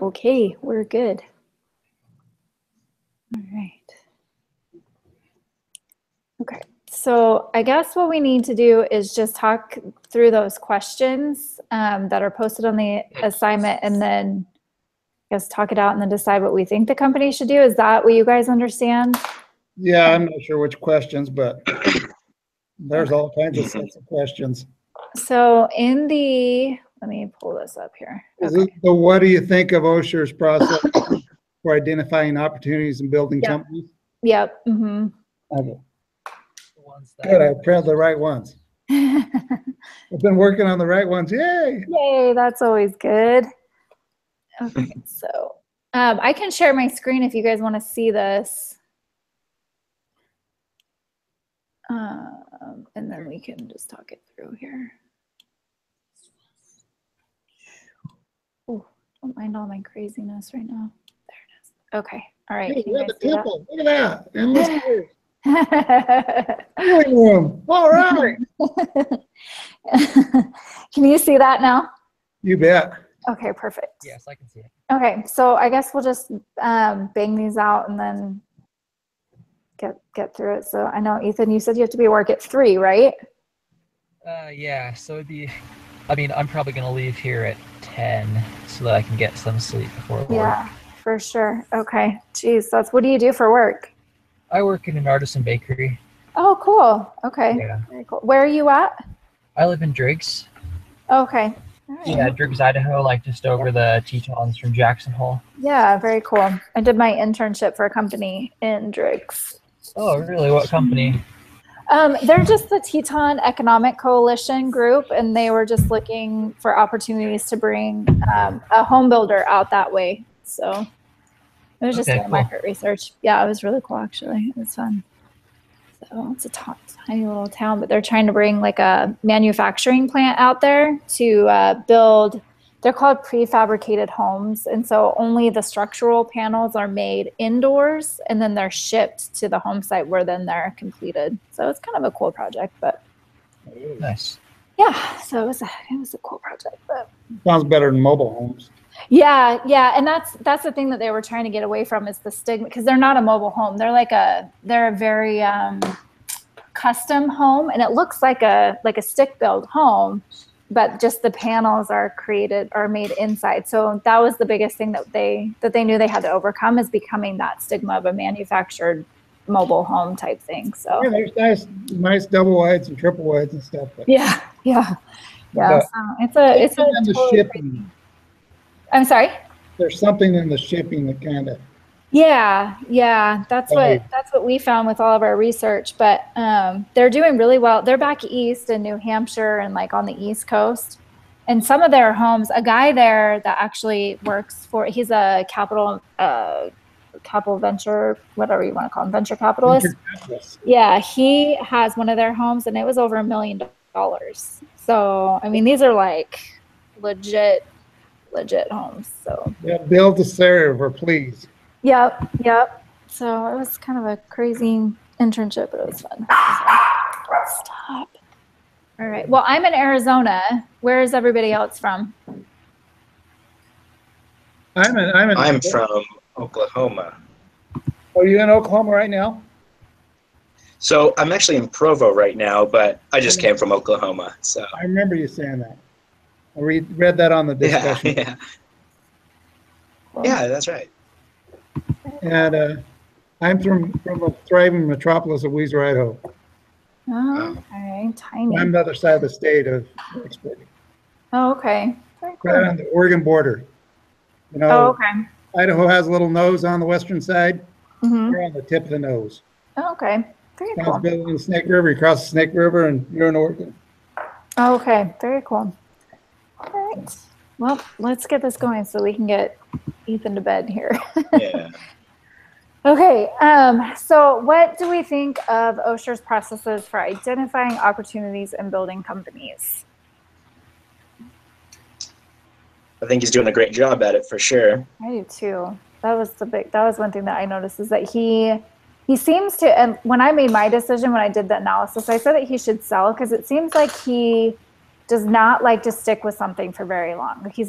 Okay, we're good. All right. Okay, so I guess what we need to do is just talk through those questions that are posted on the assignment, and then I guess talk it out and then decide what we think the company should do. Is that what you guys understand? Yeah, I'm not sure which questions, but there's all kinds of sets of questions. So in the, let me pull this up here. Okay. So what do you think of OSHA's process for identifying opportunities and building companies? Yep. Mm-hmm. Okay. Good, I printed the right ones. I've been working on the right ones. Yay! Yay, that's always good. Okay, so I can share my screen if you guys want to see this. And then we can just talk it through here. Oh, don't mind all my craziness right now. There it is. Okay. All right. Hey, Can you guys the see temple. Look at that. Endless stairs. that? Healing room. All right. Can you see that now? You bet. Okay, perfect. Yes, I can see it. Okay, so I guess we'll just bang these out and then get through it. So I know, Ethan, you said you have to be at work at 3, right? Yeah, so it'd be, I mean, I'm probably going to leave here at 10 so that I can get some sleep before work. Yeah, for sure. Okay, geez, what do you do for work? I work in an artisan bakery. Oh, cool. Okay, Yeah. very cool. Where are you at? I live in Driggs. Okay. All right. Yeah, Driggs, Idaho, like just over the Tetons from Jackson Hole. Yeah, very cool. I did my internship for a company in Driggs. Oh, really? What company? They're just the Teton Economic Coalition group, and they were just looking for opportunities to bring a home builder out that way. So it was just doing market research. Yeah, it was really cool, actually. It was fun. So it's a tiny little town, but they're trying to bring like a manufacturing plant out there to build. They're called prefabricated homes, and so only the structural panels are made indoors, and then they're shipped to the home site where then they're completed. So it's kind of a cool project, but nice. Yeah, so it was a cool project. But sounds better than mobile homes. Yeah, and that's the thing that they were trying to get away from is the stigma, because they're not a mobile home. They're a very custom home, and it looks like a stick built home. But just the panels are made inside. So that was the biggest thing that they knew they had to overcome, is becoming that stigma of a manufactured mobile home type thing. So yeah, there's nice double wides and triple wides and stuff. Yeah. So it's a totally shipping. I'm sorry. There's something in the shipping that kind of. Yeah. That's what we found with all of our research. But they're doing really well. They're back east in New Hampshire and like on the East Coast. And some of their homes, a guy there that actually works he's a capital venture, whatever you want to call him, venture capitalist. Yeah, he has one of their homes, and it was over $1 million. So I mean, these are like legit homes. So yeah, build to serve, please. Yep. So it was kind of a crazy internship, but it was fun. So, stop. All right. Well, I'm in Arizona. Where is everybody else from? I'm from Oklahoma. Are you in Oklahoma right now? So I'm actually in Provo right now, but I just came from Oklahoma. So I remember you saying that. I read that on the discussion. Yeah, that's right. And I'm from a thriving metropolis of Weiser, Idaho. Oh, okay. Tiny. I'm the other side of the state of exporting. Oh, okay. Very cool. Right on the Oregon border. You know, oh, okay. Idaho has a little nose on the western side. Mm-hmm. We're on the tip of the nose. Oh, okay. Very cool. Built in the Snake River. You cross the Snake River and you're in Oregon. Oh, okay. Very cool. All right. Well, let's get this going so we can get Ethan to bed here. Yeah. Okay, so what do we think of OSHA's processes for identifying opportunities and building companies? I think he's doing a great job at it for sure. I do too. That was one thing that I noticed, is that he seems to, and when I made my decision, when I did the analysis, I said that he should sell, because it seems like he does not like to stick with something for very long. He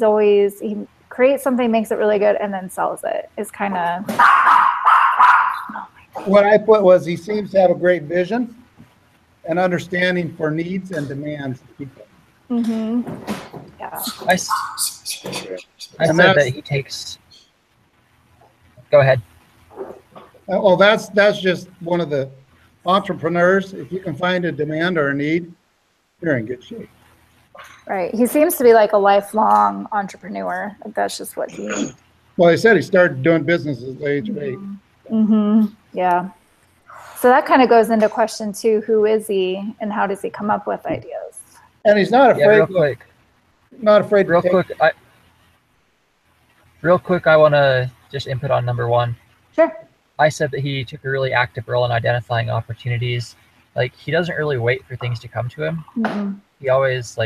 creates something, makes it really good, and then sells it. Is kind of. What I put was he seems to have a great vision and understanding for needs and demands of people. Mm-hmm. Yeah. I said that he takes. Go ahead. Oh, that's just one of the entrepreneurs. If you can find a demand or a need, you're in good shape. Right. He seems to be like a lifelong entrepreneur. That's just what he. Well, he said he started doing business at the age of 8. Mm-hmm. Yeah. So that kind of goes into question 2: who is he, and how does he come up with ideas? And he's not afraid. Real quick. Not afraid. Real quick. I want to just input on number 1. Sure. I said that he took a really active role in identifying opportunities. Like, he doesn't really wait for things to come to him. Mm-mm. He always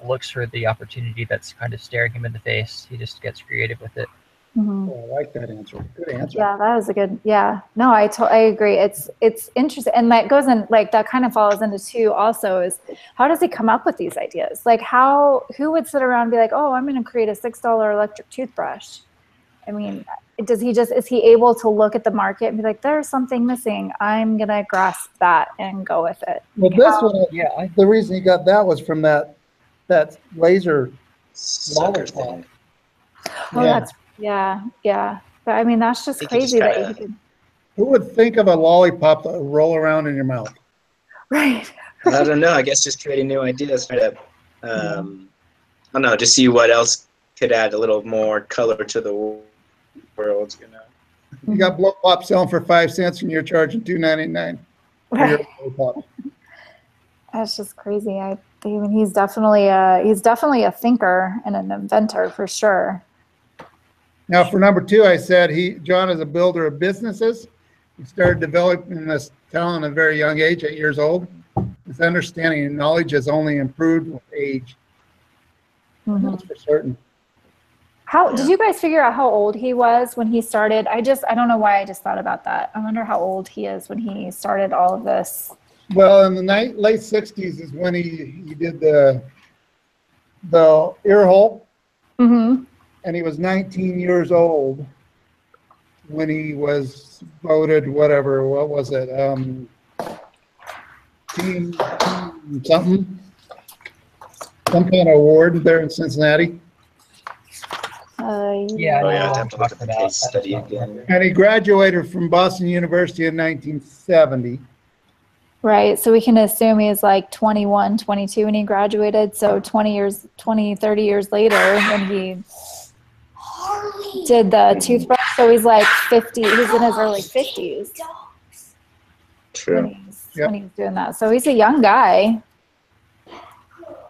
looks for the opportunity that's kind of staring him in the face. He just gets creative with it. Mm-hmm. Oh, I like that answer. Good answer. Yeah, that was a good. Yeah, no, I agree. It's interesting, and that goes in that kind of follows into 2. Also, is how does he come up with these ideas? Like, who would sit around and be like, oh, I'm going to create a $6 electric toothbrush? I mean, is he able to look at the market and be like, there's something missing, I'm going to grasp that and go with it? Well, the reason he got that was from that laser lollipop. Oh, that's yeah. But I mean, that's just crazy that you could. Who would think of a lollipop that would roll around in your mouth? Right. I don't know. I guess just creating new ideas, try to, I don't know, just see what else could add a little more color to the world. You got blow pop selling for 5 cents, and you're charging $2.99. Right. That's just crazy. I mean, he's definitely a thinker and an inventor for sure. Now, for number 2, I said John is a builder of businesses. He started developing this talent at a very young age, 8 years old. His understanding and knowledge has only improved with age. Mm-hmm. That's for certain. Did you guys figure out how old he was when he started? I don't know why I just thought about that. I wonder how old he is when he started all of this. Well, in the late 60s is when he did the ear hole. Mm-hmm. And he was 19 years old when he was voted whatever. What was it? Team something. Some kind of award there in Cincinnati. Yeah, I have to look at the case study again. And he graduated from Boston University in 1970. Right. So we can assume he's like 21, 22 when he graduated. So 30 years later when he did the toothbrush. So he's like 50. He's in his early 50s. True. When he's doing that. So he's a young guy.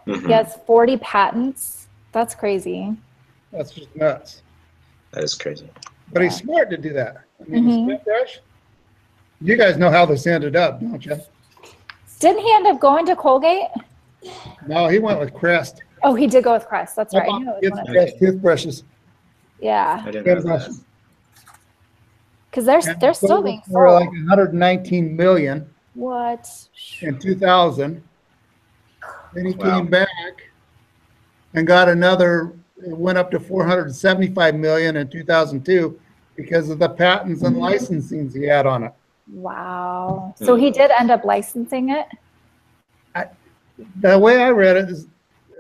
Mm-hmm. He has 40 patents. That's crazy. That's just nuts. That is crazy. But he's smart to do that. I mean, the toothbrush. You guys know how this ended up, don't you? Didn't he end up going to Colgate? No, he went with Crest. Oh, he did go with Crest. That's right. Crest toothbrushes. Yeah. I didn't know that. Because they're still being sold. For like 119 million. What? In 2000. Then he came back and got another. It went up to 475 million in 2002 because of the patents and licensings he had on it. Wow. So he did end up licensing it? The way I read it is,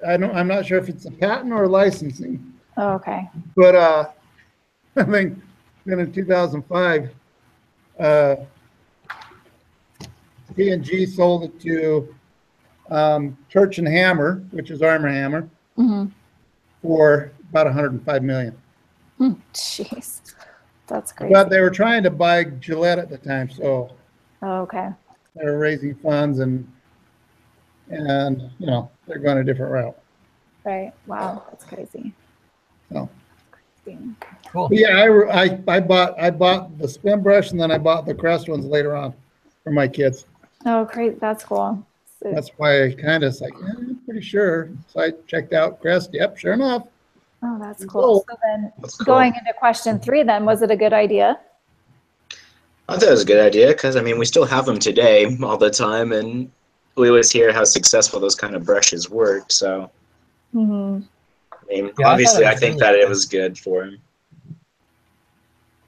I'm not sure if it's a patent or licensing. Oh, okay. But I think then in 2005, P&G sold it to Church and Hammer, which is Arm & Hammer, for about 105 million. Jeez. That's crazy. But they were trying to buy Gillette at the time, so okay. They were raising funds and they're going a different route. Right. Wow, that's crazy. So cool. But yeah, I bought the spin brush and then I bought the Crest ones later on for my kids. Oh, great. That's cool. That's why I kind of like, I'm pretty sure. So I checked out Crest. Yep, sure enough. Oh, that's cool. So then going into question 3 then, was it a good idea? I thought it was a good idea because, I mean, we still have them today all the time, and we always hear how successful those kind of brushes work. So I mean, Yeah, obviously, I was think really that it good. was good for him.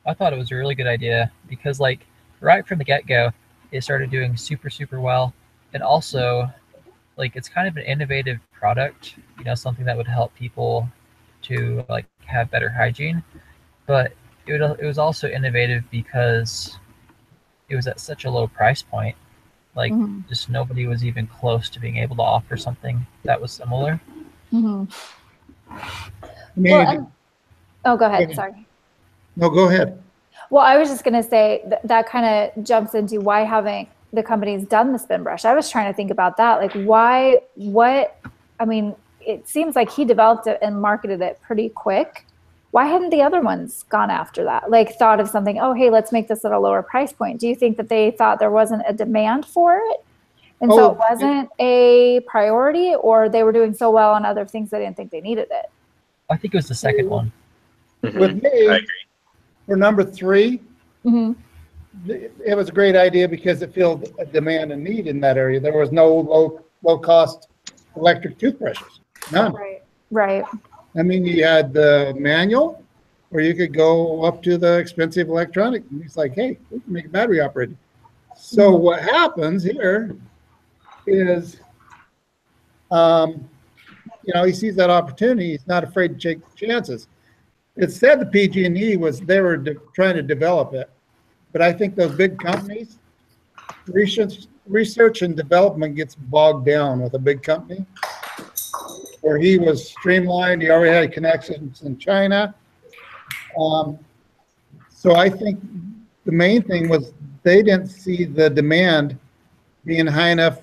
I thought it was a really good idea because, like, right from the get-go, it started doing super, super well. And also, like, it's kind of an innovative product, you know, something that would help people to, like, have better hygiene. But it was also innovative because it was at such a low price point. Like, Mhm. just nobody was even close to being able to offer something that was similar. Mhm. I Well, mean, oh, go go ahead. ahead. Sorry. No, go ahead. Well, I was just going to say that kind of jumps into why haven't the companies done the spin brush? I was trying to think about that. Like, why, what, I mean, it seems like he developed it and marketed it pretty quick. Why hadn't the other ones gone after that? Like, thought of something, oh, hey, let's make this at a lower price point. Do you think that they thought there wasn't a demand for it? And so it wasn't a priority, or they were doing so well on other things they didn't think they needed it? I think it was the second one. With I me, agree. for number 3, Mm-hmm. it was a great idea because it filled a demand and need in that area. There was no low cost electric toothbrushes, none. Right. Right. I mean, you had the manual, or you could go up to the expensive electronic. And he's like, hey, we can make a battery operated. So what happens here is, you know, he sees that opportunity. He's not afraid to take chances. It said the PG&E was, they were trying to develop it. But I think those big companies, research and development gets bogged down with a big company. Where he was streamlined, he already had connections in China. So I think the main thing was they didn't see the demand being high enough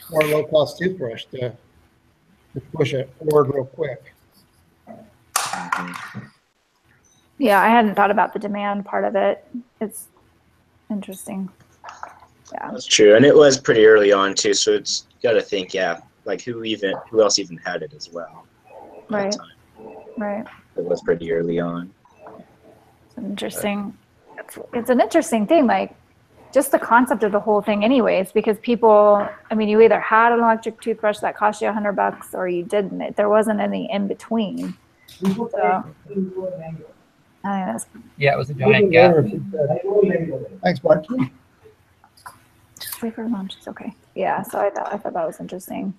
for a low-cost toothbrush to push it forward real quick. Yeah, I hadn't thought about the demand part of it. It's interesting. Yeah. That's true, and it was pretty early on too. So it's got to think, yeah, like who else even had it as well? Right. Right. It was pretty early on. It's an interesting. It's an interesting thing, like just the concept of the whole thing, anyways. Because people, I mean, you either had an electric toothbrush that cost you $100 or you didn't. There wasn't any in between. So, I think that's. Yeah, it was a giant gap. Thanks, Mark. Just wait for lunch. It's okay. Yeah. So I thought that was interesting.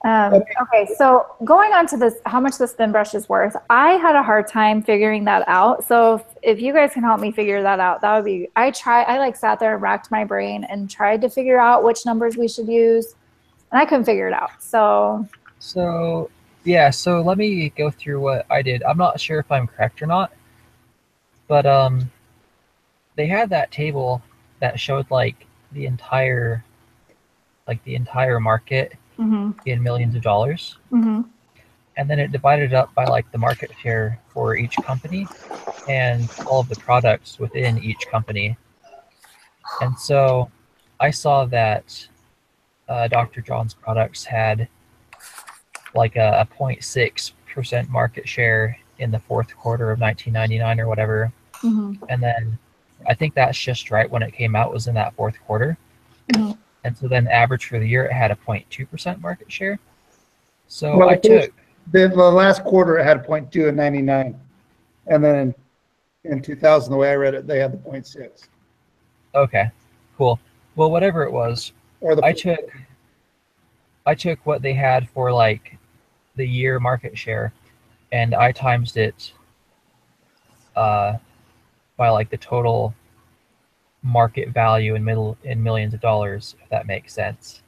Okay, so going on to this, how much the spin brush is worth, I had a hard time figuring that out. So if you guys can help me figure that out, that would be, I like sat there and racked my brain and tried to figure out which numbers we should use, and I couldn't figure it out. So yeah, so let me go through what I did. I'm not sure if I'm correct or not, but they had that table that showed like the entire market in millions of dollars. And then it divided up by like the market share for each company and all of the products within each company. And so I saw that Dr. John's products had like a 0.6% market share in the fourth quarter of 1999 or whatever. And then I think that's just right when it came out was in that fourth quarter. And so then average for the year, it had a 0.2% market share. So well, I took the last quarter it had 0.2 in 99, and then in 2000, the way I read it, they had the 0.6. Okay, cool. Well, whatever it was, Or the I took what they had for like the year market share, and I times it by like the total market value in millions of dollars, if that makes sense.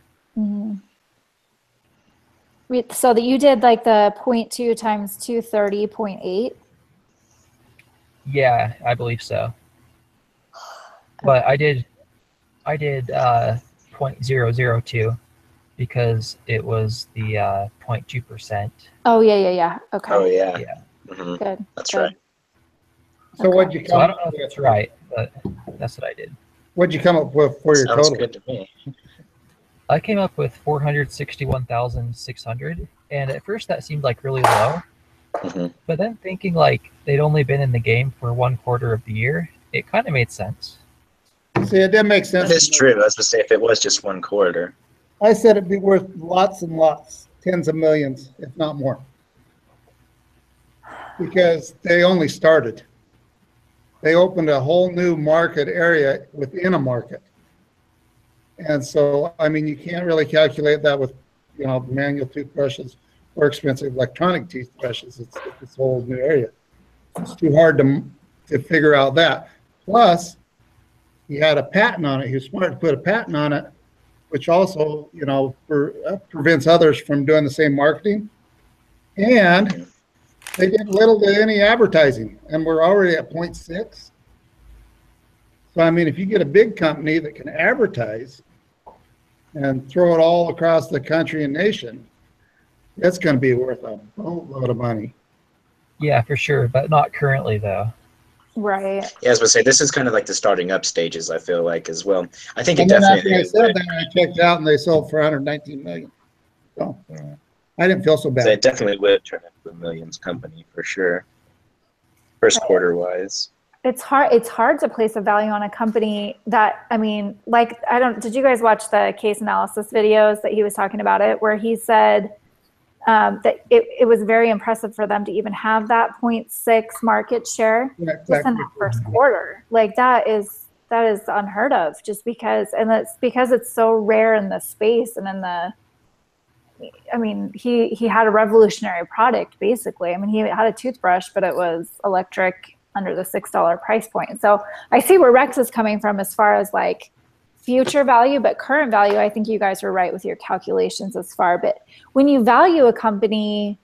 So that you did like the 0.2 times 230, 0.8. Yeah, I believe so. But I did 0.002 because it was the 0.2%. Oh yeah. Okay. Oh yeah. Yeah. Good. That's good. right. So what'd you come So I up don't know if with? it's right, but that's what I did. What'd you come up with for your Sounds total? good to me. I came up with 461,600, and at first that seemed like really low. But then thinking like they'd only been in the game for 1/4 of the year, it kind of made sense. See, it didn't make sense. That is true. I was to say if it was just 1/4. I said it'd be worth lots and lots, tens of millions, if not more. because they only started. They opened a whole new market area within a market. And so, I mean, you can't really calculate that with, manual toothbrushes or expensive electronic toothbrushes. It's this whole new area. It's too hard to figure out that. Plus, he had a patent on it. He was smart to put a patent on it, which also, prevents others from doing the same marketing. And they did little to any advertising, and we're already at 0.6. So, I mean, if you get a big company that can advertise and throw it all across the country and nation, that's going to be worth a boatload of money. Yeah, for sure, but not currently, though. Right. Yeah, as I say, this is kind of like the starting up stages, I feel like, as well. I think And it then definitely after I said that, I checked out and they sold for 119 million. So I didn't feel so bad. So it definitely would turn into a millions company for sure. First quarter wise. It's hard to place a value on a company that, I mean, like, did you guys watch the case analysis videos that he was talking about it, where he said that it was very impressive for them to even have that 0.6 market share just in that first quarter. Like that is unheard of, just because, and it's because it's so rare in the space and in the, I mean, he had a revolutionary product basically. I mean, he had a toothbrush, but it was electric under the $6 price point. So I see where Rex is coming from as far as like future value, but current value, I think you guys were right with your calculations as far. But when you value a company,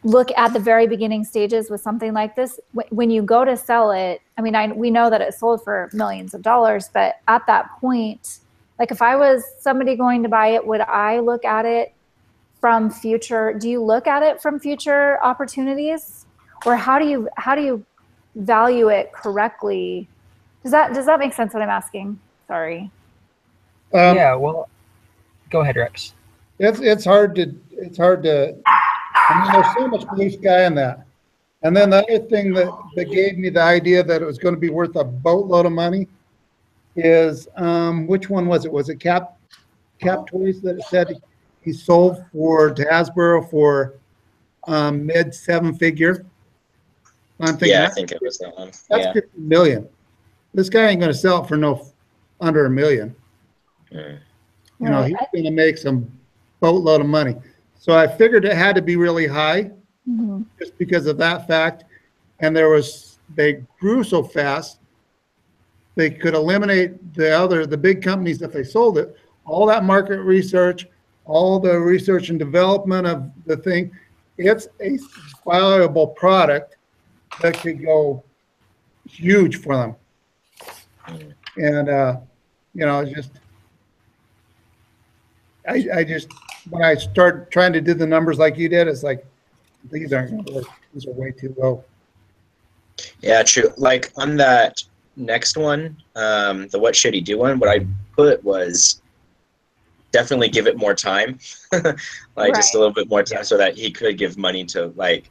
look at the very beginning stages with something like this. When you go to sell it, I mean, we know that it sold for millions of dollars, but at that point, like if I was somebody going to buy it, would I look at it from future? Do you look at it from future opportunities, or how do you value it correctly? Does that make sense what I'm asking? Sorry. Yeah, well, go ahead, Rex. It's hard to, I mean, there's so much blue sky in that. And then the other thing that gave me the idea that it was going to be worth a boatload of money is, which one was it? Was it Cap Toys that it said he sold to Hasbro for mid 7-figure? I'm thinking, I think it was that one. That's 50 million. This guy ain't going to sell it for under $1 million. Mm. He's going to make some boatload of money. So I figured it had to be really high, just because of that fact. And they grew so fast, they could eliminate the big companies if they sold it. All that market research, all the research and development of the thing, it's a viable product that could go huge for them. And, it's just, I just, when I start trying to do the numbers like you did, it's like, these aren't going to work. These are way too low. Yeah, true. Like on that next one, the what should he do one, what I put was definitely give it more time, just a little bit more time, so that he could give money to like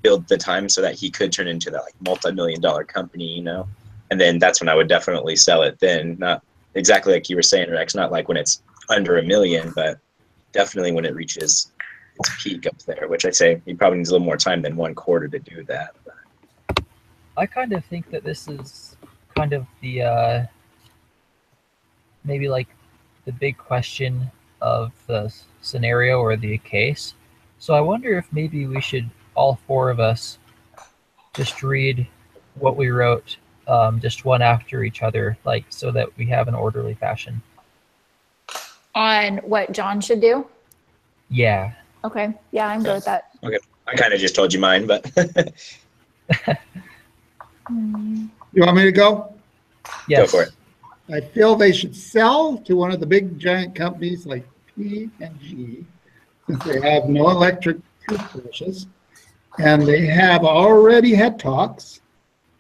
build the time so that he could turn into that like multi-million-dollar company, and then that's when I would definitely sell it then. Not exactly like you were saying, Rex, not like when it's under $1 million, but definitely when it reaches its peak up there, which I'd say he probably needs a little more time than 1 quarter to do that. But I kind of think that this is kind of the maybe like the big question of the scenario or the case. So I wonder if maybe we should, all 4 of us, just read what we wrote, just one after each other, like so that we have an orderly fashion. On what John should do? Yeah. Okay. Yeah, I'm good with that. okay, I kind of just told you mine, but You want me to go? Yes. Go for it. I feel they should sell to one of the big giant companies like P&G, since they have no electric toothbrushes, and they have already had talks.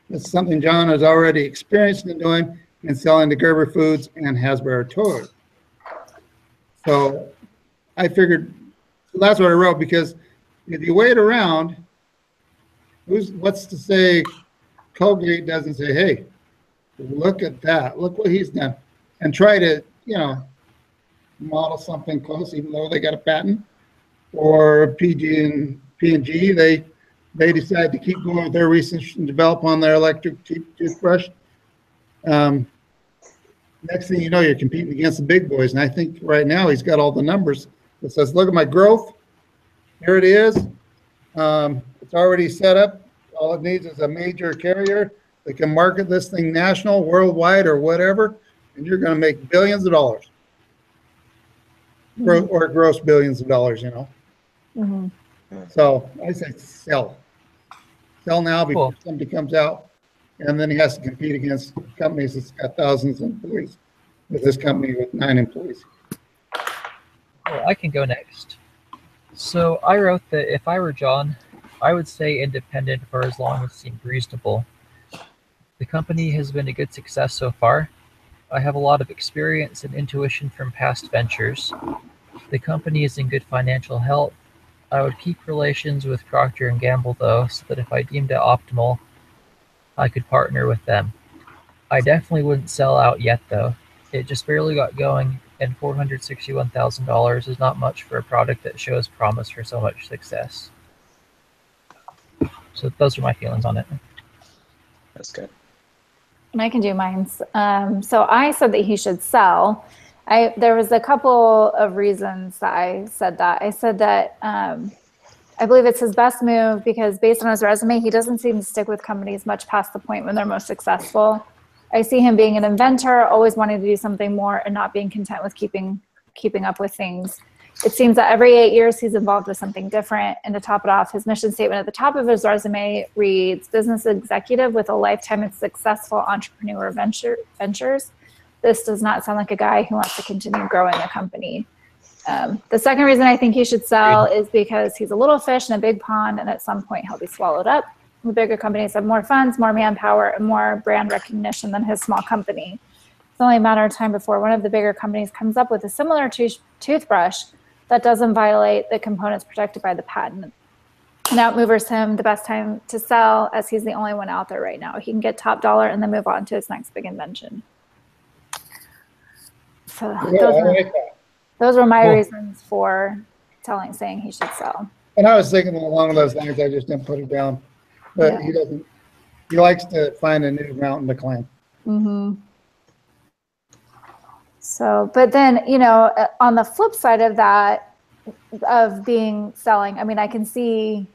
That's something John has already experienced in doing and selling to Gerber Foods and Hasbro Toys. So I figured, so that's what I wrote, because if you wait around, what's to say Colgate doesn't say, hey, look at that, look what he's done, and try to, model something close, even though they got a patent. Or P&G, they they decide to keep going with their research and develop on their electric toothbrush. Next thing you know, you're competing against the big boys. And I think right now he's got all the numbers that says, look at my growth. Here it is. It's already set up. All it needs is a major carrier that can market this thing national, worldwide, or whatever, and you're going to make billions of dollars. Or gross billions of dollars, you know. So I say sell. Sell now before somebody comes out, and then he has to compete against companies that's got thousands of employees with this company with 9 employees. Well, I can go next. So I wrote that if I were John, I would stay independent for as long as it seemed reasonable. The company has been a good success so far. I have a lot of experience and intuition from past ventures. The company is in good financial health. I would keep relations with Procter & Gamble, though, so that if I deemed it optimal, I could partner with them. I definitely wouldn't sell out yet, though. It just barely got going, and $461,000 is not much for a product that shows promise for so much success. So those are my feelings on it. That's good. And I can do mine. So I said that he should sell. There was a couple of reasons that I said that. I said that I believe it's his best move because based on his resume, he doesn't seem to stick with companies much past the point when they're most successful. I see him being an inventor, always wanting to do something more and not being content with keeping up with things. It seems that every 8 years he's involved with something different. And to top it off, his mission statement at the top of his resume reads, business executive with a lifetime of successful entrepreneur ventures. This does not sound like a guy who wants to continue growing a company. The second reason I think he should sell is because he's a little fish in a big pond, and at some point he'll be swallowed up. The bigger companies have more funds, more manpower, and more brand recognition than his small company. It's only a matter of time before one of the bigger companies comes up with a similar toothbrush that doesn't violate the components protected by the patent. And outmovers him the best time to sell, as he's the only one out there right now. He can get top dollar and then move on to his next big invention. So Yeah, those were my reasons for saying he should sell. And I was thinking along those lines. I just didn't put it down. But he doesn't. He likes to find a new mountain to climb. So, but then, you know, on the flip side of that, of selling, I mean, I can see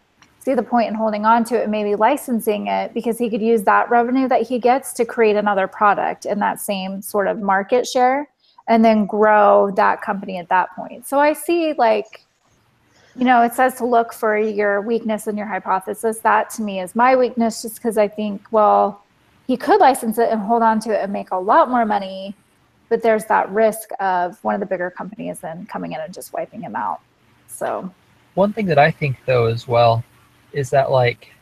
the point in holding on to it and maybe licensing it, because he could use that revenue that he gets to create another product in that same sort of market share and then grow that company at that point. So I see, like, you know, it says to look for your weakness and your hypothesis. That to me is my weakness, just because I think, well, he could license it and hold on to it and make a lot more money, but there's that risk of one of the bigger companies then coming in and just wiping him out. So one thing that I think, though, as well, is that, like,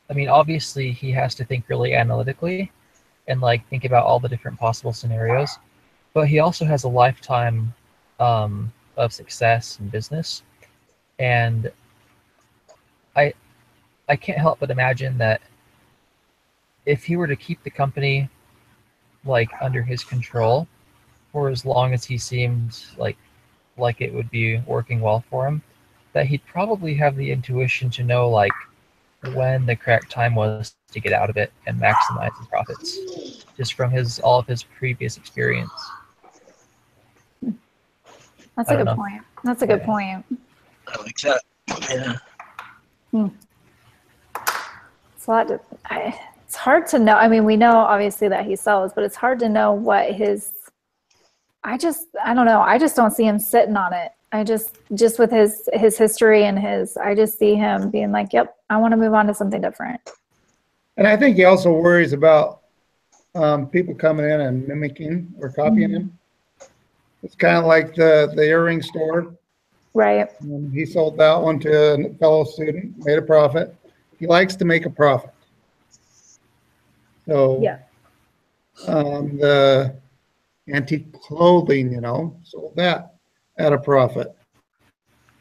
I mean, obviously he has to think really analytically and, like, think about all the different possible scenarios, but he also has a lifetime of success in business. And I can't help but imagine that if he were to keep the company, like, under his control for as long as he seemed like it would be working well for him, that he'd probably have the intuition to know, like, when the correct time was to get out of it and maximize his profits, just from all of his previous experience. That's a good point. That's a good point. I like that. Yeah. It's a lot to, it's hard to know. I mean, we know obviously that he sells, but it's hard to know what I don't know. I just don't see him sitting on it. I just with his history and I just see him being like, yep, I want to move on to something different. And I think he also worries about people coming in and mimicking or copying him. It's kind of like the earring store. Right. He sold that one to a fellow student, made a profit. He likes to make a profit. So yeah. The antique clothing, you know, sold that at a profit.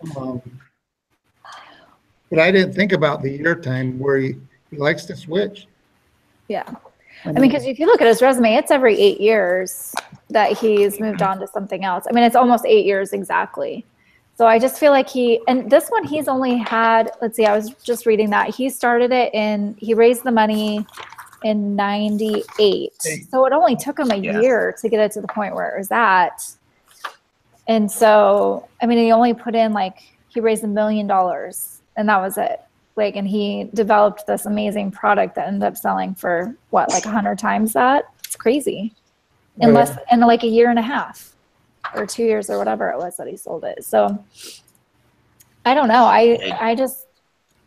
But I didn't think about the year time where he likes to switch. Yeah. I mean, because if you look at his resume, it's every 8 years that he's moved on to something else. I mean, it's almost 8 years exactly. So I just feel like and this one he's only had, let's see, I was just reading that. He started it he raised the money in 98. So it only took him a year to get it to the point where it was at. And so, I mean, he only put in he raised $1 million and that was it. And he developed this amazing product that ended up selling for what, 100 times that? It's crazy. In a year and a half or 2 years or whatever it was that he sold it. So I don't know. I don't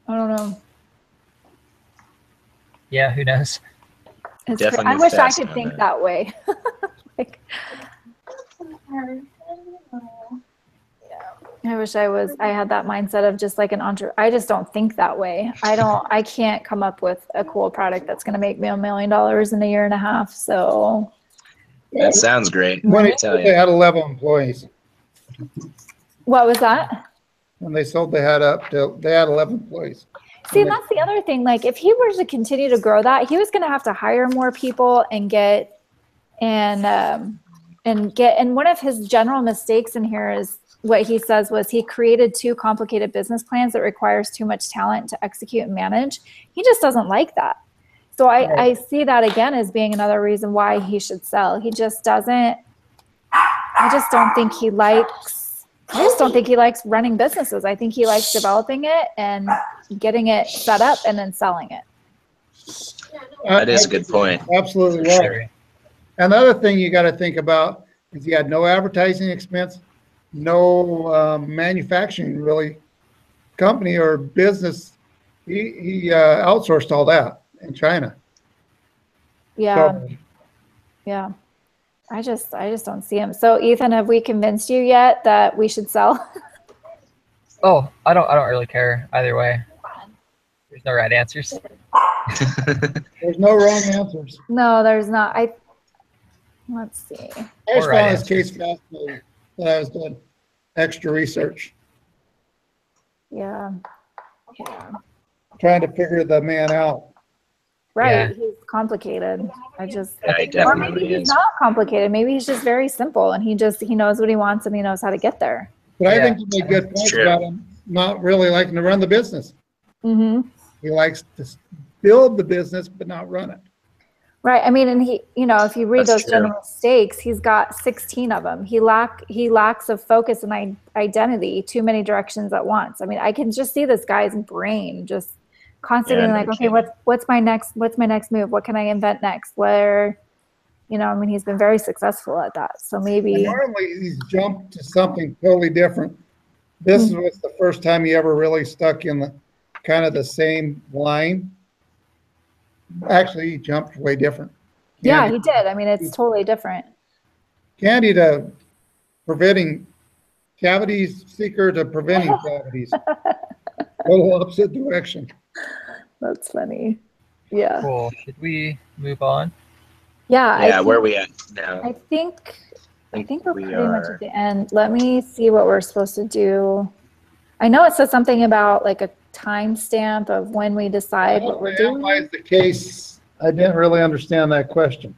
know. Yeah, who knows? I wish I could think that way. I wish I had that mindset of just like an entrepreneur. I just don't think that way. I can't come up with a cool product that's going to make me $1 million in a year and a half. So that sounds great. They had 11 employees. What was that? When they sold, they had 11 employees. See, and that's the other thing. If he were to continue to grow that, he was going to have to hire more people and one of his general mistakes in here is what he says was he created too complicated business plans that requires too much talent to execute and manage. He just doesn't like that. So I see that again as being another reason why he should sell. He just doesn't, I just don't think he likes running businesses. I think he likes developing it and getting it set up and then selling it. That is a good point. Absolutely right. And the other thing you got to think about is he had no advertising expense, no manufacturing really company or business. He outsourced all that in China. Yeah. So, yeah. I just don't see him. So Ethan, have we convinced you yet that we should sell? Oh, I don't really care either way. There's no right answers. There's no wrong answers. No, there's not. Let's see. I just found this case fascinating that I was doing extra research. Yeah. Trying to figure the man out. Right. Yeah. He's complicated. Or maybe he's not complicated. Maybe he's just very simple and he knows what he wants and he knows how to get there. But I think you made good points about him not really liking to run the business. Mm-hmm. He likes to build the business, but not run it. Right. I mean, and he, if you read those general mistakes, he's got 16 of them. He lacks of focus and identity, too many directions at once. I mean, I can just see this guy's brain just constantly okay, what's my next move? What can I invent next? He's been very successful at that. So maybe normally he's jumped to something totally different. This was the first time he ever really stuck in the kind of the same line. Actually, he jumped way different. Yeah, he did. I mean, it's totally different. Candy to preventing cavities, seeker to preventing cavities. Total opposite direction. That's funny. Yeah. Cool. Should we move on? Yeah. Where are we at now? I think we're pretty much at the end. Let me see what we're supposed to do. I know it says something about a timestamp of when we decide what we're doing. Analyze the case. I didn't really understand that question.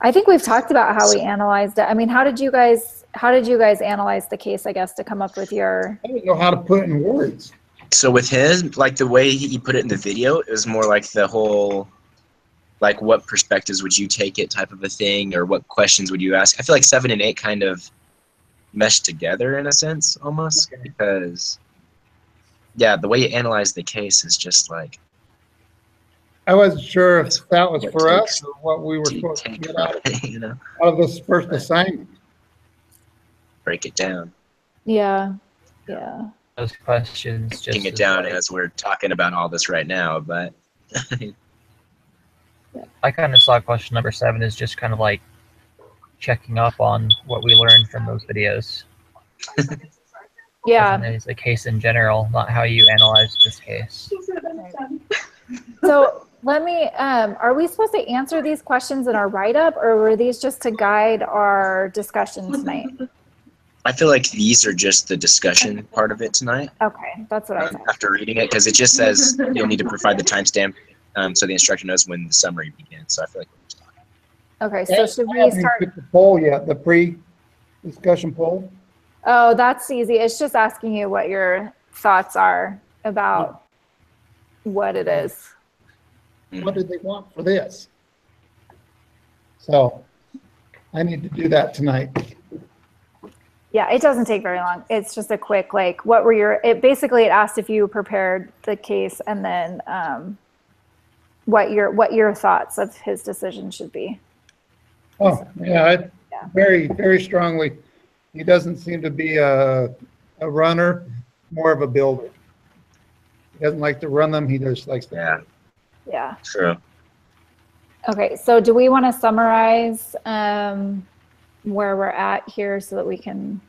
I think we've talked about how we analyzed it. I mean, how did you guys analyze the case, I guess, to come up with your... I don't know how to put it in words. So with his, the way he put it in the video, it was more like the whole, what perspectives would you take it type of a thing, or what questions would you ask? I feel like 7 and 8 kind of meshed together in a sense, almost, because, the way you analyze the case is just I wasn't sure if that was for us or what we were supposed to get out of this first assignment. Break it down. Yeah. Those questions just breaking it down as we're talking about all this right now, but I kind of saw question number 7 is just kind of checking up on what we learned from those videos. Yeah. As a case in general, not how you analyze this case. So let me, are we supposed to answer these questions in our write-up, or were these just to guide our discussion tonight? I feel like these are just the discussion part of it tonight. Okay, that's what I thought. After reading it, because it just says you'll need to provide the timestamp so the instructor knows when the summary begins. So I feel like we're just talking. Okay, so should we start? The poll yet? The pre-discussion poll? Oh, that's easy. It's just asking you what your thoughts are about what it is. What did they want for this? So I need to do that tonight. Yeah, it doesn't take very long. It's just a quick, like, what were your, it basically, it asked if you prepared the case and then what your thoughts of his decision should be. Oh, yeah, very, very strongly. He doesn't seem to be a runner, more of a builder. He doesn't like to run them. He just likes to build. Yeah. True. Okay, so do we want to summarize where we're at here so that we can?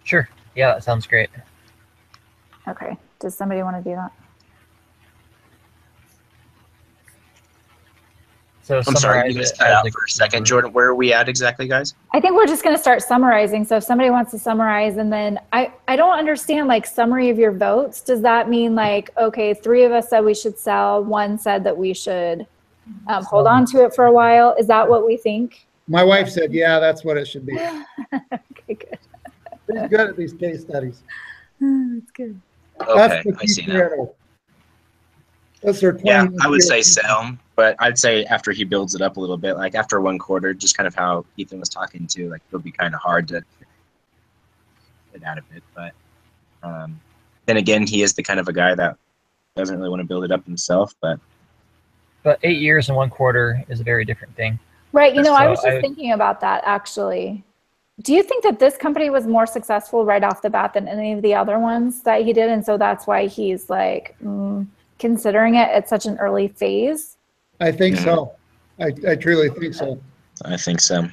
Sure. Yeah, that sounds great. Okay. Does somebody want to do that? So I'm sorry, you guys cut out for a second. Jordan, where are we at exactly, guys? I think we're just going to start summarizing. So if somebody wants to summarize, and then I don't understand, like, summary of your votes. Does that mean, like, okay, 3 of us said we should sell, 1 said that we should hold on to it for a while? Is that what we think? My wife said, yeah, that's what it should be. Okay, good. She's good at these case studies. That's good. Okay, I see now. That's her 20 Yeah, I would say sell, but I'd say after he builds it up a little bit, like after 1 quarter, just kind of how Ethan was talking to, like it'll be kind of hard to get out of it. But then again, he is the kind of a guy that doesn't really want to build it up himself. But 8 years and 1 quarter is a very different thing. Right. You know, I was just thinking about that, actually. Do you think that this company was more successful right off the bat than any of the other ones that he did? And so that's why he's like considering it at such an early phase? I think so. I truly think so. I think so.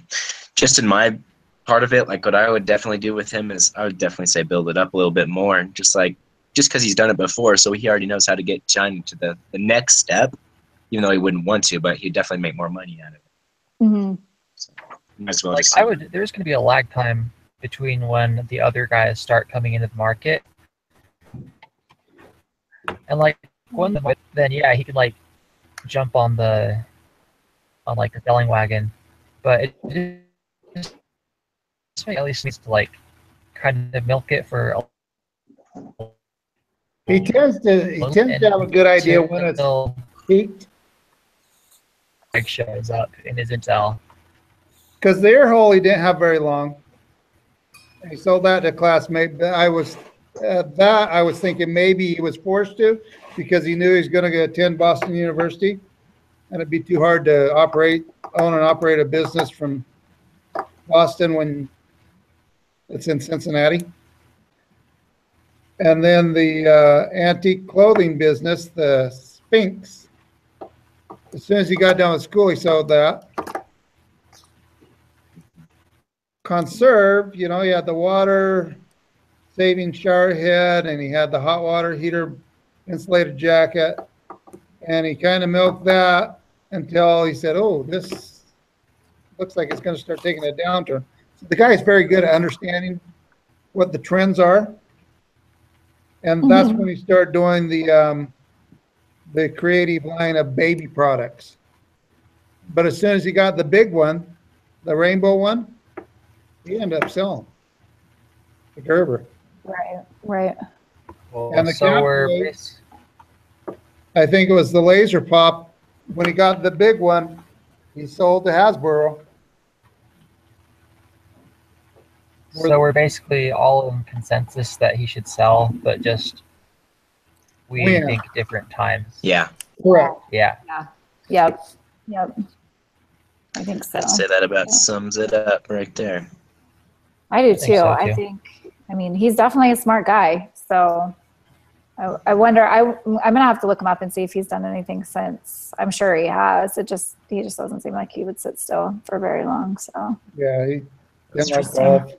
Just in my part of it, like what I would definitely do with him is I would definitely say build it up a little bit more. Just because he's done it before, so he already knows how to get China to the next step, even though he wouldn't want to, but he'd definitely make more money out of it. Mm-hmm. So, might as well like just there's going to be a lag time between when the other guys start coming into the market, and like then yeah, he could like jump on the selling wagon, but it just at least needs to like kind of milk it for he tends to have a good idea when it's peaked. Shows up in his intel. Because the air hole he didn't have very long. He sold that to a classmate. I was thinking maybe he was forced to because he knew he was going to attend Boston University, and it'd be too hard to own and operate a business from Boston when it's in Cincinnati. And then the antique clothing business, the Sphinx. As soon as he got done with school, he sold that. Conserve, you know, he had the water saving shower head, and he had the hot water heater insulated jacket, and he kind of milked that until he said, oh, this looks like it's going to start taking a downturn. So the guy is very good at understanding what the trends are, and that's when he started doing the creative line of baby products. But as soon as he got the big one, the rainbow one, he ended up selling the Gerber. Right. Well, and the so I think it was the laser pop. When he got the big one, he sold to Hasbro. So we're basically all in consensus that he should sell, but just we think different times. Yeah. Correct. Yeah. Yep. I think so. I'd say that about sums it up right there. I do too. So, I think, I mean, he's definitely a smart guy. So I wonder, I'm going to have to look him up and see if he's done anything since. I'm sure he has. He just doesn't seem like he would sit still for very long. So yeah, he didn't like golf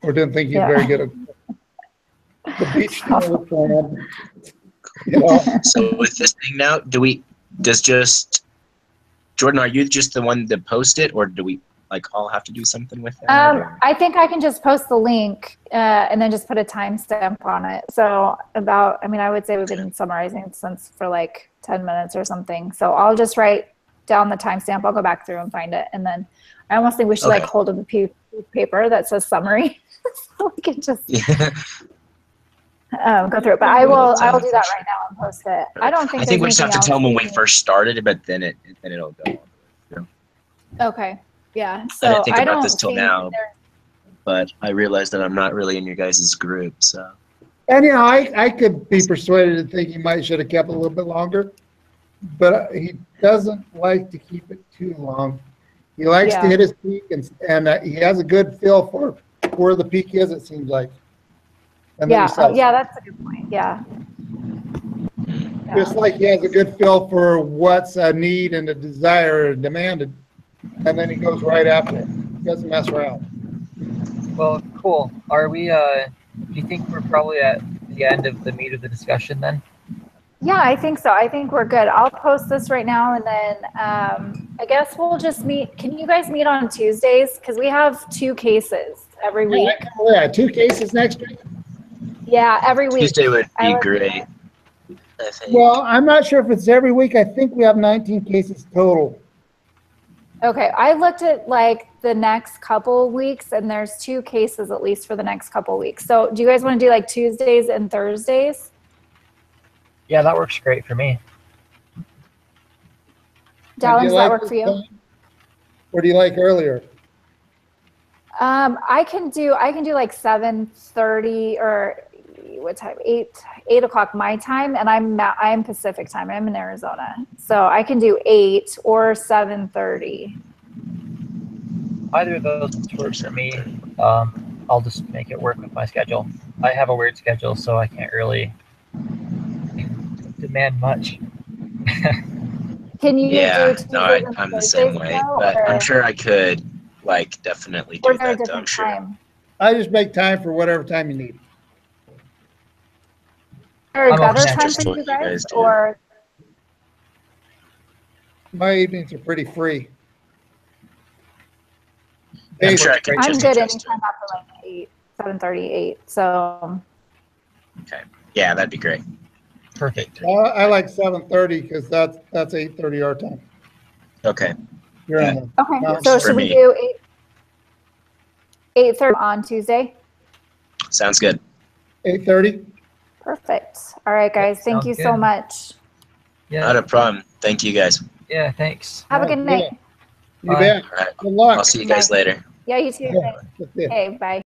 or didn't think he's very good at the beach plan. You know? So with this thing now, Jordan, are you just the one that post it, or do we all have to do something with that? I think I can just post the link and then just put a timestamp on it. So I would say we've been summarizing since for like 10 minutes or something. So I'll just write down the timestamp. I'll go back through and find it. And then I almost think we should hold a paper that says summary. So we can just Yeah. go through it. But I will do that right now and post it. I don't think I think we just have to tell them when we else. first started, but then it'll go on. Okay. Yeah. I So didn't think I about don't this till think now, there's- but I realized that I'm not really in your guys' group, so. And you know, I could be persuaded to think he might should have kept it a little bit longer, but he doesn't like to keep it too long. He likes to Yeah. hit his peak, and he has a good feel for where the peak is, it seems like. And then Yeah. he sells. Yeah, that's a good point. Yeah. Just like he has a good feel for what's a need and a desire and demanded, and then he goes right after it. He doesn't mess around. Well, cool. Are we, do you think we're probably at the end of the meat of the discussion then? Yeah, I think so. I think we're good. I'll post this right now, and then I guess we'll just meet. Can you guys meet on Tuesdays? Because we have 2 cases every week. Yeah, 2 cases next week. Yeah, every week. Tuesday would I be like- great, I think. Well, I'm not sure if it's every week. I think we have 19 cases total. Okay, I looked at like the next couple weeks, and there's 2 cases at least for the next couple weeks. So do you guys want to do like Tuesdays and Thursdays? Yeah, that works great for me. Dallin, does that like work for you? this time? Or do you like earlier? I can do like 7:30 or what time? 8 o'clock my time, and I'm Pacific time. I'm in Arizona, so I can do 8 or 7:30. Either of those works for me. I'll just make it work with my schedule. I have a weird schedule, so I can't really demand much. Can you Yeah, do Tuesdays no, and I'm the same Thursdays way, now, but or, I'm sure I could, like, definitely or do is there a that, though, I'm different sure. time? I just make time for whatever time you need. Or a I'm better okay. time Just for what you you guys, guys do. or My evenings are pretty free. I'm Days sure are I could great. I'm just good adjust anytime after like 8, 7:30, 8. So Okay. Yeah, that'd be great. Perfect. I like 7:30 because that's 8:30 our time. Okay. You're on the, okay. No, So for should we me. do 8:30 on Tuesday? Sounds good. 8:30? Perfect. All right, guys. Thank sounds you so good. much. Not Yeah. a problem. Thank you, guys. Yeah. Thanks. Have a Yeah, good night. You Bye. bet. All right. Good luck. I'll see you guys Bye. later. Yeah, you too. Yeah, that's it. Okay, bye.